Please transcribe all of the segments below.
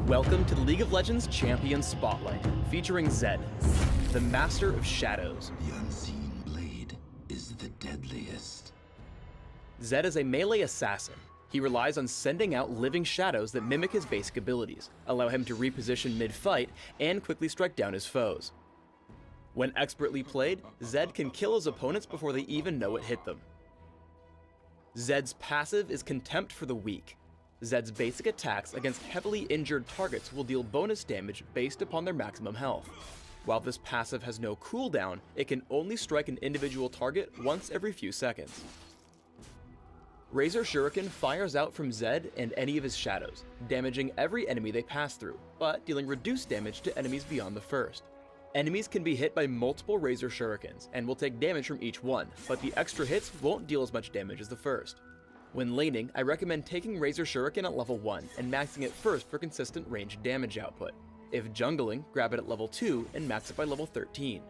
Welcome to the League of Legends Champion Spotlight, featuring Zed, the Master of Shadows. The unseen blade is the deadliest. Zed is a melee assassin. He relies on sending out living shadows that mimic his basic abilities, allow him to reposition mid-fight, and quickly strike down his foes. When expertly played, Zed can kill his opponents before they even know it hit them. Zed's passive is Contempt for the Weak. Zed's basic attacks against heavily injured targets will deal bonus damage based upon their maximum health. While this passive has no cooldown, it can only strike an individual target once every few seconds. Razor Shuriken fires out from Zed and any of his shadows, damaging every enemy they pass through, but dealing reduced damage to enemies beyond the first. Enemies can be hit by multiple Razor Shurikens and will take damage from each one, but the extra hits won't deal as much damage as the first. When laning, I recommend taking Razor Shuriken at level 1 and maxing it first for consistent ranged damage output. If jungling, grab it at level 2 and max it by level 13.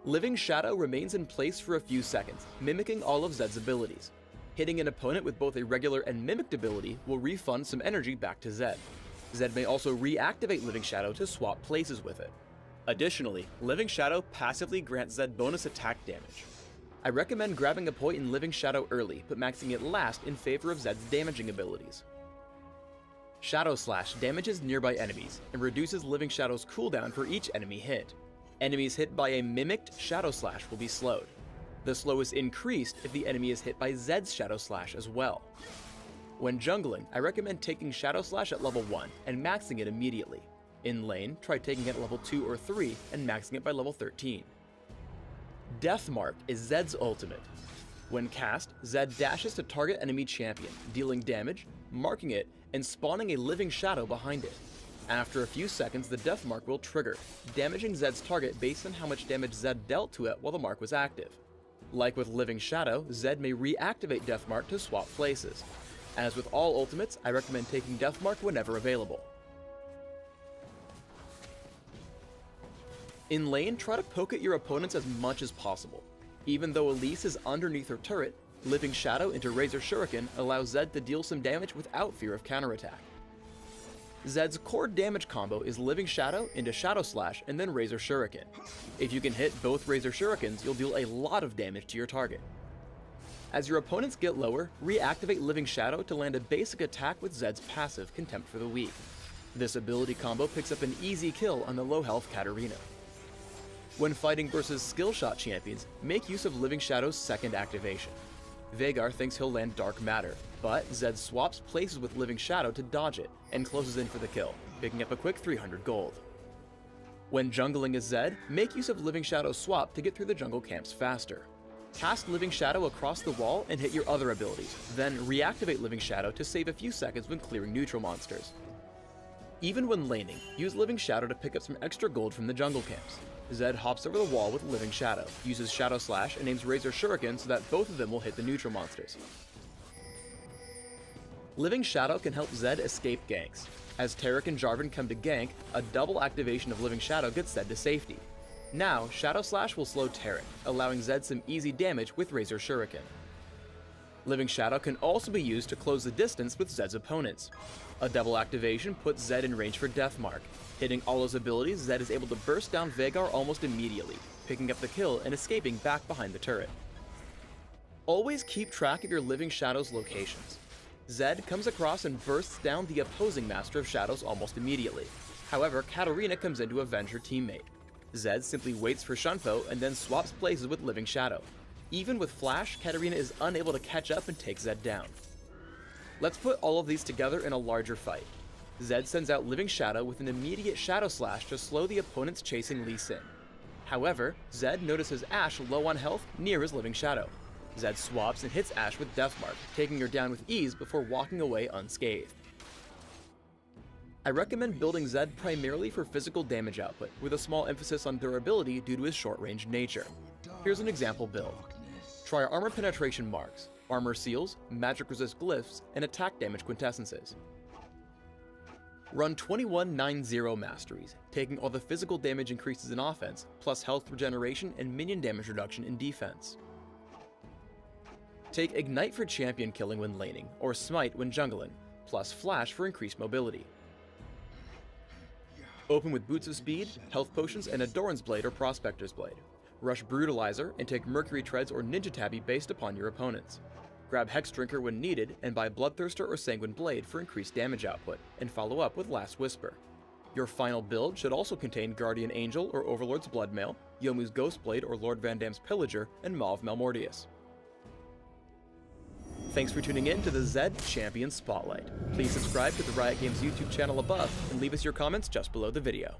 Living Shadow remains in place for a few seconds, mimicking all of Zed's abilities. Hitting an opponent with both a regular and mimicked ability will refund some energy back to Zed. Zed may also reactivate Living Shadow to swap places with it. Additionally, Living Shadow passively grants Zed bonus attack damage. I recommend grabbing a point in Living Shadow early, but maxing it last in favor of Zed's damaging abilities. Shadow Slash damages nearby enemies, and reduces Living Shadow's cooldown for each enemy hit. Enemies hit by a mimicked Shadow Slash will be slowed. The slow is increased if the enemy is hit by Zed's Shadow Slash as well. When jungling, I recommend taking Shadow Slash at level 1 and maxing it immediately. In lane, try taking it at level 2 or 3 and maxing it by level 13. Death Mark is Zed's ultimate. When cast, Zed dashes to target enemy champion, dealing damage, marking it, and spawning a living shadow behind it. After a few seconds, the Death Mark will trigger, damaging Zed's target based on how much damage Zed dealt to it while the mark was active. Like with Living Shadow, Zed may reactivate Death Mark to swap places. As with all ultimates, I recommend taking Death Mark whenever available. In lane, try to poke at your opponents as much as possible. Even though Elise is underneath her turret, Living Shadow into Razor Shuriken allows Zed to deal some damage without fear of counterattack. Zed's core damage combo is Living Shadow into Shadow Slash and then Razor Shuriken. If you can hit both Razor Shurikens, you'll deal a lot of damage to your target. As your opponents get lower, reactivate Living Shadow to land a basic attack with Zed's passive Contempt for the Weak. This ability combo picks up an easy kill on the low health Katarina. When fighting versus skill shot champions, make use of Living Shadow's second activation. Veigar thinks he'll land Dark Matter, but Zed swaps places with Living Shadow to dodge it and closes in for the kill, picking up a quick 300 gold. When jungling as Zed, make use of Living Shadow's swap to get through the jungle camps faster. Cast Living Shadow across the wall and hit your other abilities, then reactivate Living Shadow to save a few seconds when clearing neutral monsters. Even when laning, use Living Shadow to pick up some extra gold from the jungle camps. Zed hops over the wall with Living Shadow, uses Shadow Slash, and aims Razor Shuriken so that both of them will hit the neutral monsters. Living Shadow can help Zed escape ganks. As Taric and Jarvan come to gank, a double activation of Living Shadow gets Zed to safety. Now, Shadow Slash will slow Taric, allowing Zed some easy damage with Razor Shuriken. Living Shadow can also be used to close the distance with Zed's opponents. A double activation puts Zed in range for Death Mark. Hitting all his abilities, Zed is able to burst down Veigar almost immediately, picking up the kill and escaping back behind the turret. Always keep track of your Living Shadow's locations. Zed comes across and bursts down the opposing Master of Shadows almost immediately. However, Katarina comes in to avenge her teammate. Zed simply waits for Shunpo and then swaps places with Living Shadow. Even with Flash, Katarina is unable to catch up and take Zed down. Let's put all of these together in a larger fight. Zed sends out Living Shadow with an immediate Shadow Slash to slow the opponents chasing Lee Sin. However, Zed notices Ashe low on health near his Living Shadow. Zed swaps and hits Ashe with Death Mark, taking her down with ease before walking away unscathed. I recommend building Zed primarily for physical damage output, with a small emphasis on durability due to his short-range nature. Here's an example build. Try Armor Penetration Marks, Armor Seals, Magic Resist Glyphs, and Attack Damage Quintessences. Run 21-9-0 Masteries, taking all the physical damage increases in offense, plus health regeneration and minion damage reduction in defense. Take Ignite for champion killing when laning, or Smite when jungling, plus Flash for increased mobility. Open with Boots of Speed, Health Potions, and a Doran's Blade or Prospector's Blade. Rush Brutalizer and take Mercury Treads or Ninja Tabby based upon your opponents. Grab Hex Drinker when needed and buy Bloodthirster or Sanguine Blade for increased damage output, and follow up with Last Whisper. Your final build should also contain Guardian Angel or Overlord's Bloodmail, Yomu's Ghostblade or Lord Van Dam's Pillager, and Maw of Malmortius. Thanks for tuning in to the Zed Champion Spotlight. Please subscribe to the Riot Games YouTube channel above and leave us your comments just below the video.